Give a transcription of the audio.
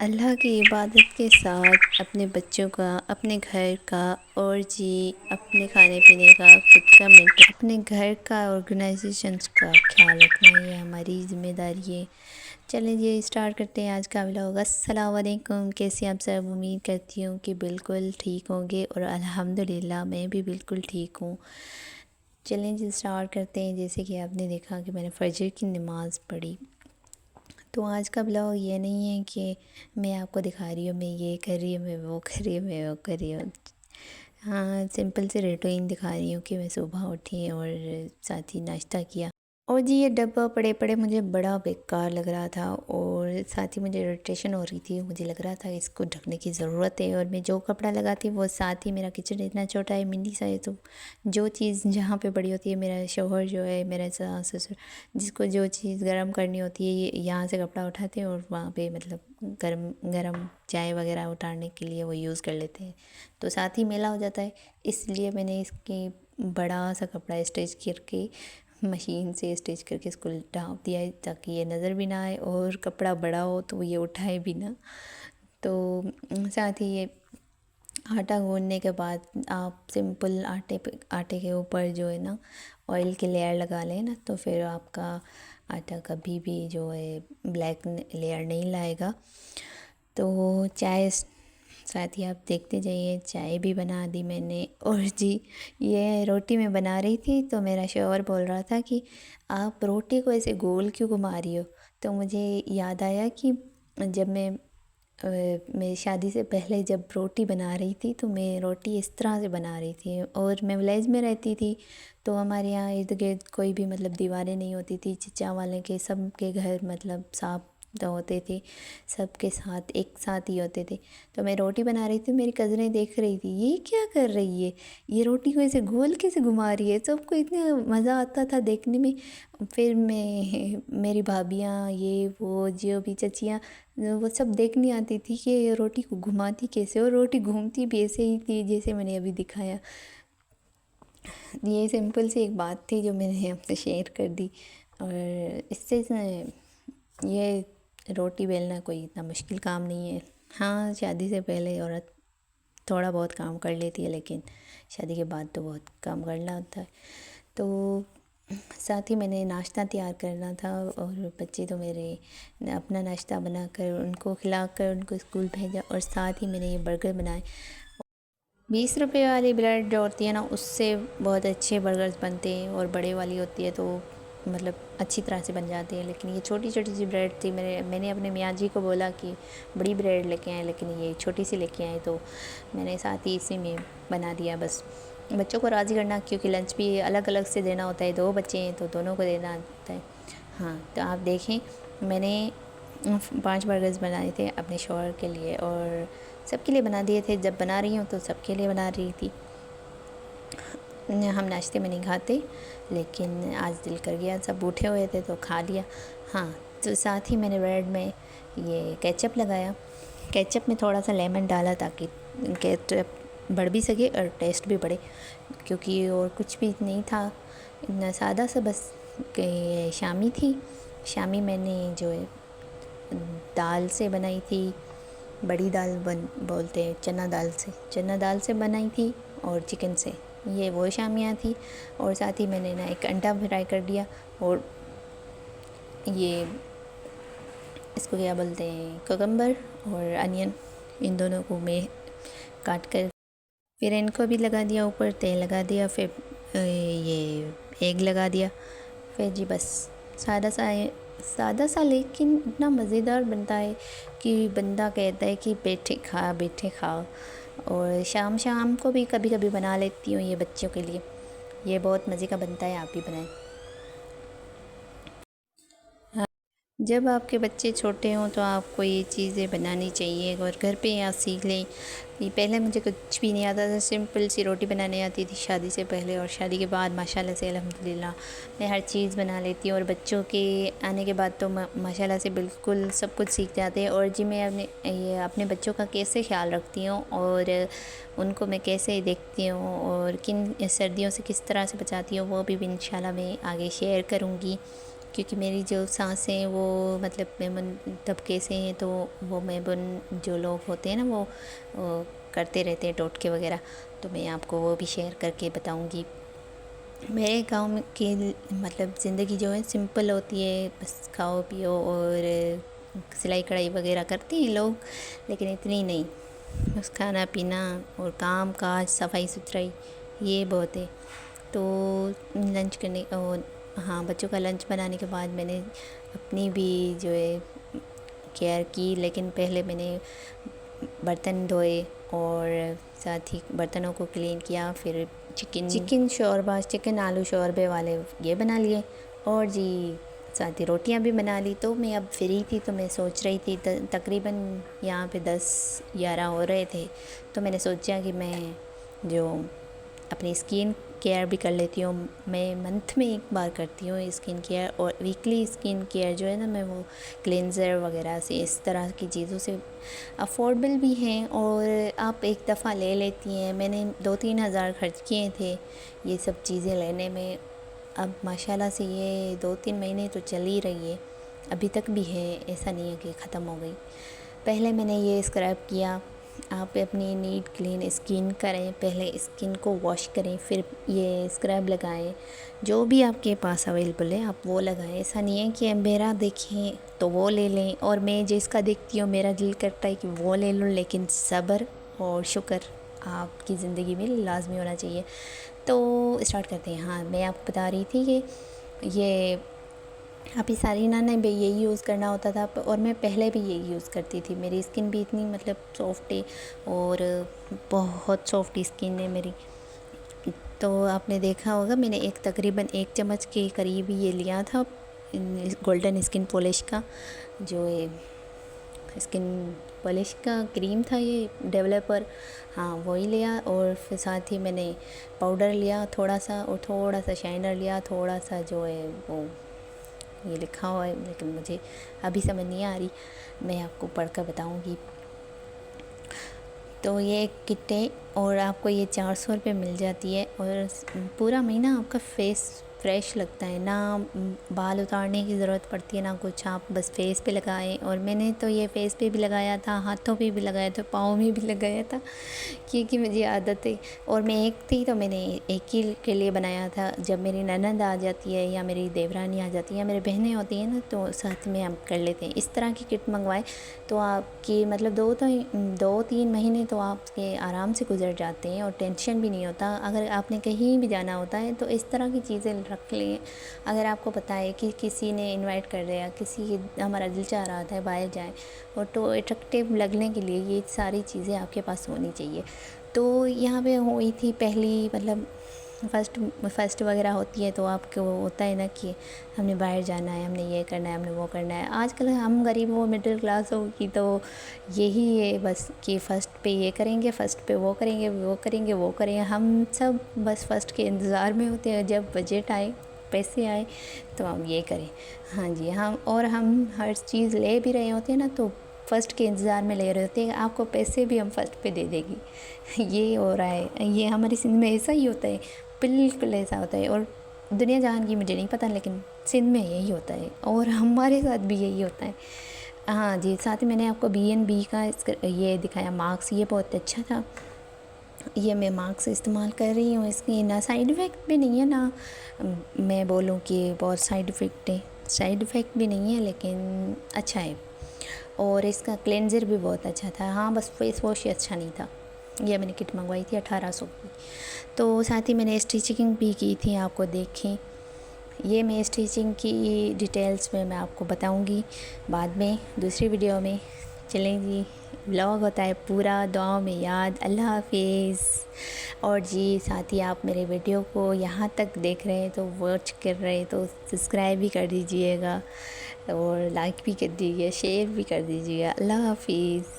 اللہ کی عبادت کے ساتھ اپنے بچوں کا، اپنے گھر کا اور جی اپنے کھانے پینے کا، خود کا اپنے گھر کا آرگنائزیشنس کا خیال رکھنا یہ ہماری ذمہ داری ہے۔ چلیں جی اسٹارٹ کرتے ہیں آج کا ولاگ۔ السلام علیکم، کیسے آپ سب؟ امید کرتی ہوں کہ بالکل ٹھیک ہوں گے اور الحمدللہ میں بھی بالکل ٹھیک ہوں۔ چلیں جی اسٹارٹ کرتے ہیں۔ جیسے کہ آپ نے دیکھا کہ میں نے فجر کی نماز پڑھی، تو آج کا بلاگ یہ نہیں ہے کہ میں آپ کو دکھا رہی ہوں میں یہ کر رہی ہوں، میں وہ کر رہی ہوں، میں وہ کر رہی ہوں۔ ہاں، سمپل سے روٹین دکھا رہی ہوں کہ میں صبح اٹھی اور ساتھ ہی ناشتہ کیا، اور جی یہ ڈبہ پڑے پڑے مجھے بڑا بیکار لگ رہا تھا، اور ساتھ ہی مجھے اریٹیشن ہو رہی تھی۔ مجھے لگ رہا تھا اس کو ڈھکنے کی ضرورت ہے، اور میں جو کپڑا لگاتی وہ ساتھ ہی، میرا کچن اتنا چھوٹا ہے، منی سا ہے، تو جو چیز جہاں پہ بڑی ہوتی ہے، میرا شوہر جو ہے، میرا ساس سسر، جس کو جو چیز گرم کرنی ہوتی ہے یہ یہاں سے کپڑا اٹھاتے ہیں اور وہاں پہ مطلب گرم گرم چائے وغیرہ اٹھانے کے لیے وہ یوز کر لیتے ہیں، تو ساتھ ہی میلا ہو جاتا ہے۔ اس لیے میں نے اس کی بڑا سا کپڑا اسٹیچ کر کے، مشین سے اسٹیچ کر کے اس کو ڈھانپ دیا ہے تاکہ یہ نظر بھی نہ آئے، اور کپڑا بڑا ہو تو یہ اٹھائے بھی نہ۔ تو ساتھ ہی یہ آٹا گوندنے کے بعد آپ سمپل آٹے کے اوپر جو ہے نا آئل کی لیئر لگا لیں نا، تو پھر آپ کا آٹا کبھی بھی جو ہے بلیک لیئر نہیں لائے گا۔ تو چائے ساتھ ہی آپ دیکھتے جائیے، چائے بھی بنا دی میں نے، اور جی یہ روٹی میں بنا رہی تھی تو میرا شوہر بول رہا تھا کہ آپ روٹی کو ایسے گول کیوں گھما رہی ہو؟ تو مجھے یاد آیا کہ جب میں شادی سے پہلے جب روٹی بنا رہی تھی تو میں روٹی اس طرح سے بنا رہی تھی، اور میں ولیج میں رہتی تھی تو ہمارے یہاں ارد گرد کوئی بھی مطلب دیواریں نہیں ہوتی تھی، چچا والے کے سب کے گھر مطلب صاف ہوتے تھے، سب کے ساتھ ایک ساتھ ہی ہوتے تھے۔ تو میں روٹی بنا رہی تھی، میری کزنیں دیکھ رہی تھی یہ کیا کر رہی ہے، یہ روٹی کو ایسے گول کیسے گھما رہی ہے، سب کو اتنا مزہ آتا تھا دیکھنے میں۔ پھر میری بھابیاں یہ وہ جو بھی چچیاں وہ سب دیکھنی آتی تھی کہ یہ روٹی کو گھماتی کیسے، اور روٹی گھومتی بھی ایسے ہی تھی جیسے میں نے ابھی دکھایا۔ یہ سمپل سی ایک بات تھی جو میں نے آپ سے شیئر کر دی، اور اس سے یہ روٹی بیلنا کوئی اتنا مشکل کام نہیں ہے۔ ہاں، شادی سے پہلے عورت تھوڑا بہت کام کر لیتی ہے، لیکن شادی کے بعد تو بہت کام کرنا ہوتا ہے۔ تو ساتھ ہی میں نے ناشتہ تیار کرنا تھا، اور بچے تو میرے اپنا ناشتہ بنا کر ان کو کھلا کر ان کو اسکول بھیجا، اور ساتھ ہی میں نے یہ برگر بنائے۔ 20 روپے والی بریڈ جو ہوتی ہے نا اس سے بہت اچھے برگرز بنتے ہیں، اور بڑے والی ہوتی ہے تو مطلب اچھی طرح سے بن جاتے ہیں، لیکن یہ چھوٹی چھوٹی سی بریڈ تھی۔ میں نے اپنے میاں جی کو بولا کہ بڑی بریڈ لے کے آئیں، لیکن یہ چھوٹی سی لے کے آئیں، تو میں نے ساتھ ہی اسی میں بنا دیا بس بچوں کو راضی کرنا، کیونکہ لنچ بھی الگ الگ سے دینا ہوتا ہے، 2 بچے ہیں تو دونوں کو دینا ہوتا ہے۔ ہاں، تو آپ دیکھیں میں نے 5 برگرز بنائے تھے اپنے شوہر کے لیے، اور سب کے لیے بنا دیے تھے۔ جب بنا رہی ہوں تو سب کے لیے بنا رہی تھی۔ ہم ناشتے میں نہیں کھاتے، لیکن آج دل کر گیا، سب اٹھے ہوئے تھے تو کھا لیا۔ ہاں، تو ساتھ ہی میں نے بریڈ میں یہ کیچپ لگایا، کیچپ میں تھوڑا سا لیمن ڈالا تاکہ کیچپ بڑھ بھی سکے اور ٹیسٹ بھی بڑھے، کیونکہ اور کچھ بھی نہیں تھا، اتنا سادہ سا بس کہ شامی تھی۔ شامی میں نے جو ہے دال سے بنائی تھی، بڑی دال بولتے ہیں، چنا دال سے بنائی تھی، اور چکن سے، یہ وہ شامیاں تھی۔ اور ساتھ ہی میں نے نا ایک انڈا فرائی کر دیا، اور یہ اس کو کیا بولتے ہیں، کوکمبر اور انین، ان دونوں کو میں کاٹ کر پھر ان کو بھی لگا دیا، اوپر تیل لگا دیا، پھر یہ ایگ لگا دیا، پھر جی بس سادہ سا لیکن اتنا مزیدار بنتا ہے کہ بندہ کہتا ہے کہ بیٹھے کھاؤ۔ اور شام کو بھی کبھی کبھی بنا لیتی ہوں یہ بچوں کے لیے، یہ بہت مزے کا بنتا ہے، آپ بھی بنائیں۔ جب آپ کے بچے چھوٹے ہوں تو آپ کو یہ چیزیں بنانی چاہیے، اور گھر پہ آپ سیکھ لیں۔ پہلے مجھے کچھ بھی نہیں آتا تھا، سمپل سی روٹی بنانے آتی تھی شادی سے پہلے، اور شادی کے بعد ماشاءاللہ سے الحمدللہ میں ہر چیز بنا لیتی ہوں، اور بچوں کے آنے کے بعد تو ماشاءاللہ سے بالکل سب کچھ سیکھ جاتے ہیں۔ اور جی میں اپنے بچوں کا کیسے خیال رکھتی ہوں، اور ان کو میں کیسے دیکھتی ہوں، اور کن سردیوں سے کس طرح سے بچاتی ہوں، وہ بھی انشاءاللہ میں آگے شیئر کروں گی۔ کیونکہ میری جو سانسیں وہ مطلب میمن طبقے سے ہیں، تو وہ میمن جو لوگ ہوتے ہیں نا وہ کرتے رہتے ہیں ٹوٹکے وغیرہ، تو میں آپ کو وہ بھی شیئر کر کے بتاؤں گی۔ میرے گاؤں میں کی مطلب زندگی جو ہے سمپل ہوتی ہے، بس کھاؤ پیو اور سلائی کڑھائی وغیرہ کرتے ہیں لوگ، لیکن اتنی نہیں، بس کھانا پینا اور کام کاج صفائی ستھرائی یہ بہت ہے۔ تو لنچ کرنے اور ہاں بچوں کا لنچ بنانے کے بعد میں نے اپنی بھی جو ہے کیئر کی، لیکن پہلے میں نے برتن دھوئے اور ساتھ ہی برتنوں کو کلین کیا، پھر چکن شوربہ، چکن آلو شوربے والے یہ بنا لیے، اور جی ساتھ ہی روٹیاں بھی بنا لی۔ تو میں اب فری تھی تو میں سوچ رہی تھی، تقریباً یہاں پہ 10-11 ہو رہے تھے، تو میں نے سوچا کہ میں جو اپنی اسکن کیئر بھی کر لیتی ہوں۔ میں منتھ میں ایک بار کرتی ہوں اسکن کیئر، اور ویکلی اسکن کیئر جو ہے نا میں وہ کلینزر وغیرہ سے اس طرح کی چیزوں سے افورڈبل بھی ہیں، اور آپ ایک دفعہ لے لیتی ہیں۔ میں نے 2-3 ہزار خرچ کیے تھے یہ سب چیزیں لینے میں، اب ماشاءاللہ سے یہ 2-3 مہینے تو چل ہی رہی ہے، ابھی تک بھی ہے، ایسا نہیں ہے کہ ختم ہو گئی۔ پہلے میں نے یہ اسکرب کیا، آپ اپنی نیٹ کلین اسکن کریں، پہلے اسکن کو واش کریں، پھر یہ اسکرب لگائیں، جو بھی آپ کے پاس اویلیبل ہے آپ وہ لگائیں۔ ایسا نہیں ہے کہ میرا دیکھیں تو وہ لے لیں، اور میں جس کا دیکھتی ہوں میرا دل کرتا ہے کہ وہ لے لوں، لیکن صبر اور شکر آپ کی زندگی میں لازمی ہونا چاہیے۔ تو اسٹارٹ کرتے ہیں۔ ہاں میں آپ کو بتا رہی تھی کہ یہ ابھی سارینہ نے بھی یہی یوز کرنا ہوتا تھا، اور میں پہلے بھی یہی یوز کرتی تھی۔ میری اسکن بھی اتنی مطلب سافٹ ہے، اور بہت سافٹ اسکن ہے میری۔ تو آپ نے دیکھا ہوگا میں نے تقریباً 1 چمچ کے قریب یہ لیا تھا گولڈن اسکن پالش کا، جو اسکن پالش کا کریم تھا یہ ڈیولپر، ہاں وہی لیا، اور پھر ساتھ ہی میں نے پاؤڈر لیا تھوڑا سا، اور تھوڑا سا شائنر لیا، تھوڑا سا جو ہے وہ یہ لکھا ہوا ہے لیکن مجھے ابھی سمجھ نہیں آ رہی، میں آپ کو پڑھ کر بتاؤں گی۔ تو یہ کٹ ہے، اور آپ کو یہ 400 روپے مل جاتی ہے، اور پورا مہینہ آپ کا فیس فریش لگتا ہے، نہ بال اتارنے کی ضرورت پڑتی ہے نہ کچھ، آپ بس فیس پہ لگائیں۔ اور میں نے تو یہ فیس پہ بھی لگایا تھا، ہاتھوں پہ بھی لگایا تھا، پاؤں میں بھی لگایا تھا، کیونکہ مجھے عادت ہے۔ اور میں ایک تھی تو میں نے ایک ہی کے لیے بنایا تھا، جب میری نند آ جاتی ہے یا میری دیورانی آ جاتی ہے یا میری بہنیں ہوتی ہیں نا تو ساتھ میں ہم کر لیتے ہیں۔ اس طرح کی کٹ منگوائے تو آپ کی مطلب 2-3 مہینے تو آپ کے آرام سے گزر جاتے ہیں، اور ٹینشن بھی نہیں ہوتا۔ اگر آپ نے کہیں بھی جانا ہوتا ہے تو اس طرح کی چیزیں رکھ لیں۔ اگر آپ کو پتہ ہے کہ کسی نے انوائٹ کر رہا، ہمارا دل چاہ رہا تھا باہر جائیں، اور تو اٹریکٹیو لگنے کے لیے یہ ساری چیزیں آپ کے پاس ہونی چاہیے۔ تو یہاں پہ ہوئی تھی پہلی مطلب فرسٹ وغیرہ ہوتی ہے، تو آپ کو ہوتا ہے نا کہ ہم نے باہر جانا ہے، ہم نے یہ کرنا ہے، ہم نے وہ کرنا ہے۔ آج کل ہم غریب ہو، مڈل کلاس ہو کی تو یہی ہے بس کہ فرسٹ پہ یہ کریں گے، فرسٹ پہ وہ کریں گے، وہ کریں گے، وہ کریں گے۔ ہم سب بس فرسٹ کے انتظار میں ہوتے ہیں، جب بجٹ آئے، پیسے آئے تو ہم یہ کریں۔ ہاں جی، ہم ہر چیز لے بھی رہے ہوتے ہیں نا تو فرسٹ کے انتظار میں لے رہے ہوتے ہیں، آپ کو پیسے بھی ہم فرسٹ پہ دے دے گی۔ یہ ہو رہا ہے، یہ ہماری سندھ میں ایسا ہی ہوتا ہے، بالکل ایسا ہوتا ہے، اور دنیا جہان کی مجھے نہیں پتہ لیکن سندھ میں یہی ہوتا ہے، اور ہمارے ساتھ بھی یہی ہوتا ہے۔ ہاں جی، ساتھ ہی میں نے آپ کو BNB کا یہ دکھایا ماسک، یہ بہت اچھا تھا، یہ میں ماسک استعمال کر رہی ہوں، اس کی نہ سائیڈ ایفیکٹ بھی نہیں ہے، نہ میں بولوں کہ بہت سائیڈ ایفیکٹ بھی نہیں ہے، لیکن اچھا ہے، اور اس کا کلینزر بھی بہت اچھا تھا۔ ہاں بس فیس واش ہی اچھا نہیں تھا۔ یہ میں نے کٹ منگوائی تھی 1800 کی۔ تو ساتھ ہی میں نے اسٹیچنگ بھی کی تھی، آپ کو دیکھیں، یہ میں اسٹیچنگ کی ڈیٹیلز میں آپ کو بتاؤں گی بعد میں دوسری ویڈیو میں۔ چلیں جی، ولاگ ہوتا ہے پورا دعاؤں میں یاد۔ اللہ حافظ۔ اور جی ساتھ ہی آپ میرے ویڈیو کو یہاں تک دیکھ رہے ہیں تو واچ کر رہے ہیں تو سبسکرائب بھی کر دیجئے گا، اور لائک بھی کر دیجئے، شیئر بھی کر دیجئے گا۔ اللہ حافظ۔